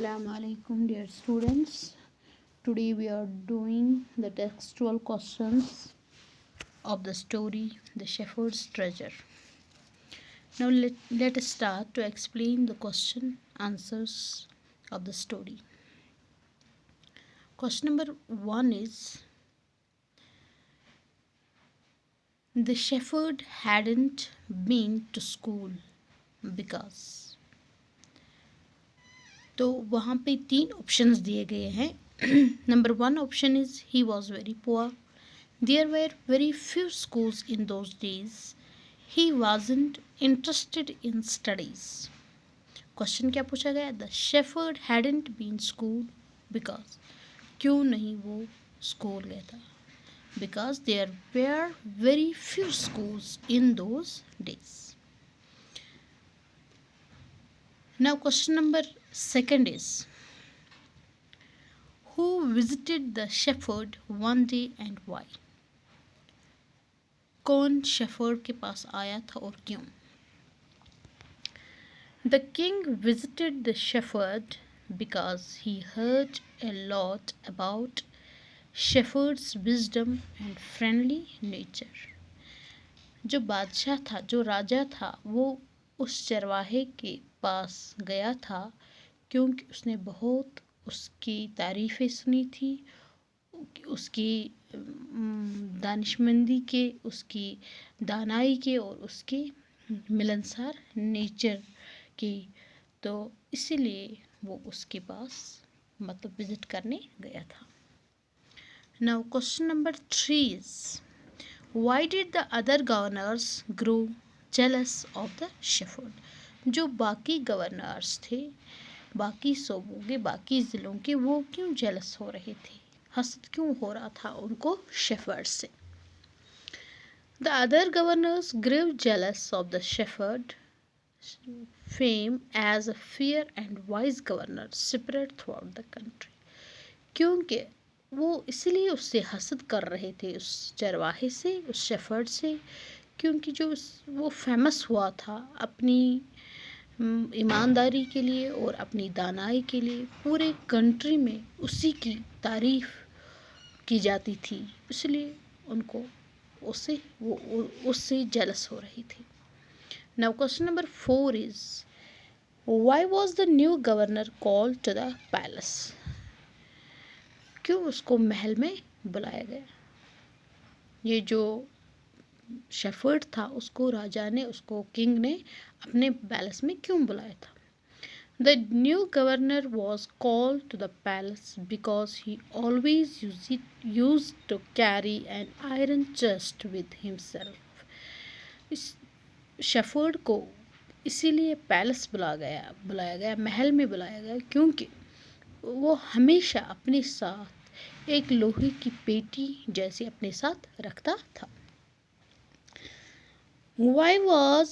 Assalamu alaikum, dear students. Today we are doing the textual questions of the story The Shepherd's Treasure. Now let us start to explain the question answers of the story. Question number 1 is the shepherd hadn't been to school because. तो वहाँ पे 3 options दिए गए हैं. Number 1 option is he was very poor. There were very few schools in those days. He wasn't interested in studies. Question क्या पूछा गया? The shepherd hadn't been school because. क्यों नहीं वो स्कूल गया था? Because there were very few schools in those days. Now question number 2 is who visited the shepherd one day and why? कौन शेफर्ड के पास आया था और क्यों? The king visited the shepherd because he heard a lot about shepherd's wisdom and friendly nature. जो बादशाह था, जो राजा था, वो उस चरवाहे के पास गया था क्योंकि उसने बहुत उसकी तारीफ़ें सुनी थी, उसकी दानिशमंदी के, उसकी दानाई के और उसके मिलनसार नेचर की. तो इसीलिए वो उसके पास मतलब विज़िट करने गया था. Now question number 3 is Why did the other governors grow jealous of the shepherd? जो बाकी गवर्नर्स थे, बाकी सूबों के, बाकी ज़िलों के, वो क्यों जेलस हो रहे थे? हसद क्यों हो रहा था उनको शेफर्ड से? The other governors grew jealous of the shepherd fame as a fair and wise governor spread throughout the country. क्योंकि वो इसलिए उससे हसद कर रहे थे, उस चरवाहे से, उस शेफर्ड से, क्योंकि जो वो फेमस हुआ था अपनी ईमानदारी के लिए और अपनी दानाई के लिए. पूरे कंट्री में उसी की तारीफ़ की जाती थी, इसलिए उनको उससे जेलस हो रही थी. Now question number 4 is why was the new governor called to the palace? क्यों उसको महल में बुलाया गया? ये जो शेफर्ड था उसको राजा ने, उसको किंग ने अपने पैलेस में क्यों बुलाया था? The new governor was called to the palace because he always use to carry an iron chest with himself. इस शेफर्ड को इसीलिए पैलेस बुलाया गया, महल में बुलाया गया, क्योंकि वो हमेशा अपने साथ एक लोहे की पेटी जैसी अपने साथ रखता था. Why was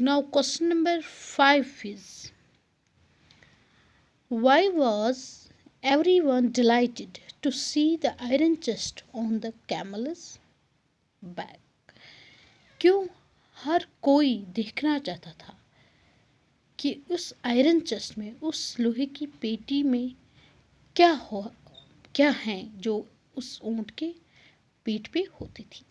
now question number 5 is why was everyone delighted to see the iron chest on the camel's back? क्यों हर कोई देखना चाहता था कि उस आयरन चेस्ट में, उस लोहे की पेटी में क्या है जो उस ऊंट के पीठ पे होती थी.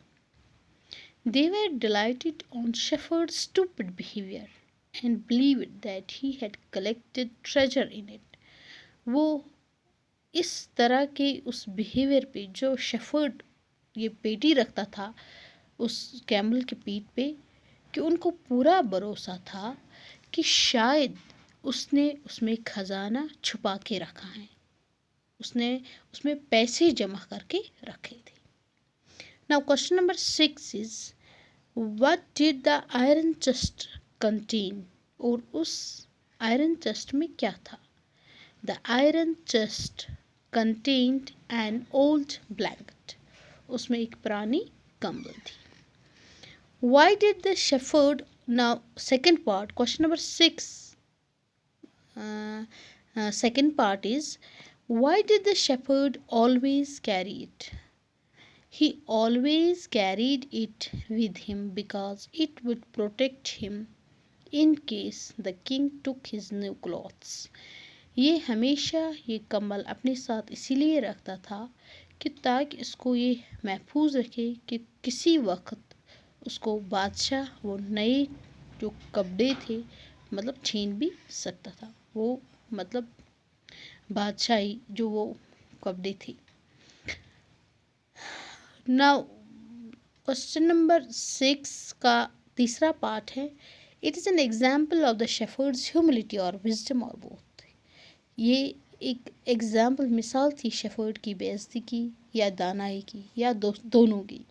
They were delighted on shepherd's stupid behavior and believed that he had collected treasure in it. वो इस तरह के उस बिहेवियर पे, जो शेफर्ड ये पेटी रखता था उस कैमल के पीठ पे, कि उनको पूरा भरोसा था कि शायद उसने उसमें खजाना छुपा के रखा है, उसने उसमें पैसे जमा करके रखे थे. Now question number 6 is what did the iron chest contain? और उस आयरन चेस्ट में क्या था? The iron chest contained an old blanket. उसमें एक पुरानी कंबल थी. Why did the shepherd, now second part, question number 6 second part is why did the shepherd always carry it? He always carried it with him because it would protect him in case the king took his new clothes. ये हमेशा ये कम्बल अपने साथ इसीलिए रखता था कि ताकि इसको ये महफूज रखे कि किसी वक्त उसको बादशाह वो नए जो कपड़े थे मतलब छीन भी सकता था। वो मतलब बादशाही जो वो कपड़े थे। नाउ क्वेश्चन नंबर 6 का तीसरा पार्ट है, it is an example of the shepherd's humility और विजडम और बोथ। ये एक एग्जाम्पल मिसाल थी शेफर्ड की बेइज्जती की या दानाई की या दोनों की।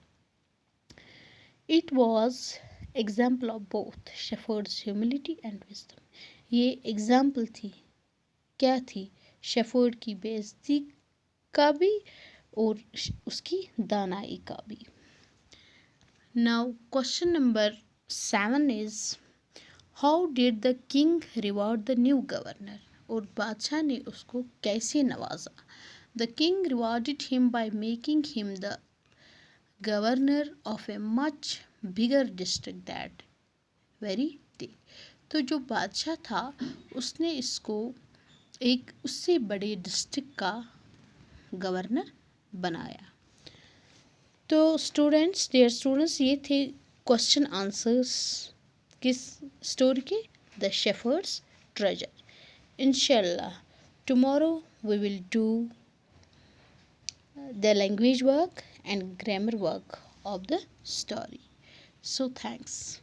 It was example of both shepherd's humility and wisdom. ये एग्जाम्पल थी, क्या थी, शेफर्ड की बेइज्जती का भी और उसकी दानाई का भी। Now, question number 7 is, how did the king reward the new governor? और बादशाह ने उसको कैसे नवाजा? The king rewarded him by making him the governor of a much bigger district that very day. तो जो बादशाह था उसने इसको एक उससे बड़े डिस्ट्रिक्ट का गवर्नर बनाया। तो स्टूडेंट्स, डियर स्टूडेंट्स, ये थे क्वेश्चन आंसर्स किस स्टोरी के, द शेफर्ड्स ट्रेजर। इंशाल्लाह tomorrow we will do the language work and grammar work of the story. So thanks.